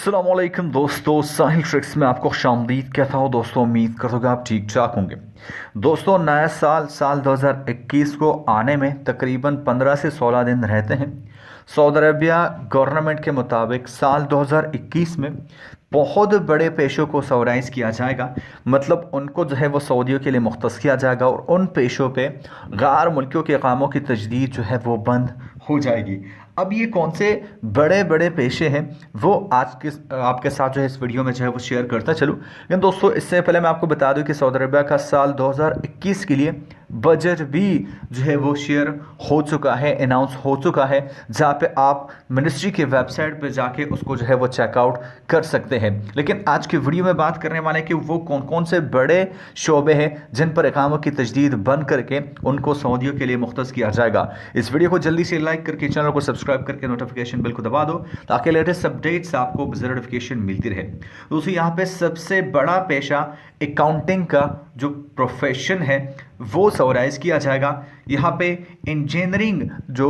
अस्सलामुअलैकुम दोस्तों, साहिल ट्रिक्स में आपको खुशामदीद कहता हूँ। दोस्तों उम्मीद करता हूँ कि आप ठीक ठाक होंगे। दोस्तों नया साल 2021 को आने में तकरीबन 15 से 16 दिन रहते हैं। सऊदी अरबिया गवर्नमेंट के मुताबिक साल 2021 में बहुत बड़े पेशों को सवराइज़ किया जाएगा, मतलब उनको जो है वो सऊदियों के लिए मुख्तस किया जाएगा और उन पेशों पे गैर मुल्कियों के कामों की तजदीद जो है वो बंद हो जाएगी। अब ये कौन से बड़े बड़े पेशे हैं वो आज के आपके साथ जो है इस वीडियो में जो है वो शेयर करता चलूँ। लेकिन दोस्तों इससे पहले मैं आपको बता दूं कि सऊदी अरबिया का साल 2021 के लिए बजट भी जो है वो शेयर हो चुका है, अनाउंस हो चुका है, जहाँ पे आप मिनिस्ट्री के वेबसाइट पे जाके उसको जो है वो चेकआउट कर सकते हैं। लेकिन आज की वीडियो में बात करने वाले कि वो कौन कौन से बड़े शोबे हैं जिन पर इकामों की तजदीद बंद करके उनको सऊदियों के लिए मुख्तस किया जाएगा। इस वीडियो को जल्दी से लाइक करके चैनल को सब्सक्राइब करके नोटिफिकेशन बिल को दबा दो ताकि लेटेस्ट अपडेट्स आपको नोटिफिकेशन मिलती रहे। दोस्तों यहाँ पे सबसे बड़ा पेशा अकाउंटिंग का जो प्रोफेशन है वो सवराइज़ किया जाएगा। यहाँ पे इंजीनियरिंग जो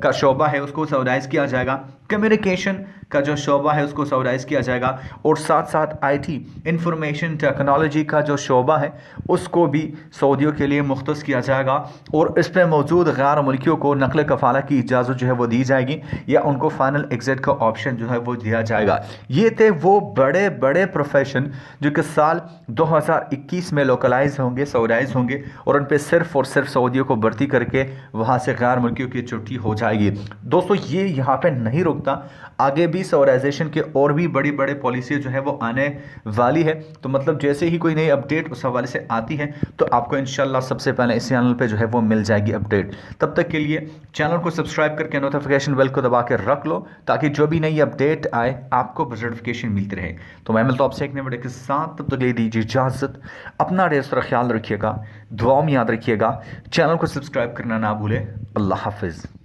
का शोबा है उसको सवराइज़ किया जाएगा, कम्युनिकेशन का जो शोबा है उसको सवराइज़ किया जाएगा और साथ साथ आईटी इंफॉर्मेशन टेक्नोलॉजी का जो शोबा है उसको भी सऊदियों के लिए मुख्तस किया जाएगा और इस पर मौजूद गैर मुल्कियों को नकल कफ़ाला की इजाज़त जो है वो दी जाएगी या उनको फाइनल एग्जिट का ऑप्शन जो है वो दिया जाएगा। ये थे वो बड़े बड़े प्रोफेशन जो कि साल 2021 में लोकलाइज होंगे, सवराइज होंगे और उन पर सिर्फ और सिर्फ सऊदियों को भर्ती करके वहाँ से गैर मुल्कियों की छुट्टी हो जाएगी। दोस्तों ये यहाँ पे नहीं रुकता, आगे भी सवराइजेशन के और भी बड़ी बड़े पॉलिसी जो है वो आने वाली है। तो मतलब जैसे ही कोई नई अपडेट उस हवाले से आती है तो आपको इंशाल्लाह सबसे पहले इस चैनल पे जो है वो मिल जाएगी अपडेट। तब तक के लिए चैनल को सब्सक्राइब करके नोटिफिकेशन बेल को दबा के रख लो ताकि जो भी नई अपडेट आए आपको नोटिफिकेशन मिलती रहे। तो मैं मिलता हूं आपसे एक नए वीडियो के साथ, तब तक ले दीजिए इजाज़त। अपना ढेर सारा ख्याल रखिएगा, दुआओं में याद रखिएगा, चैनल को सब्सक्राइब करना ना भूलें। अल्लाह हाफिज़।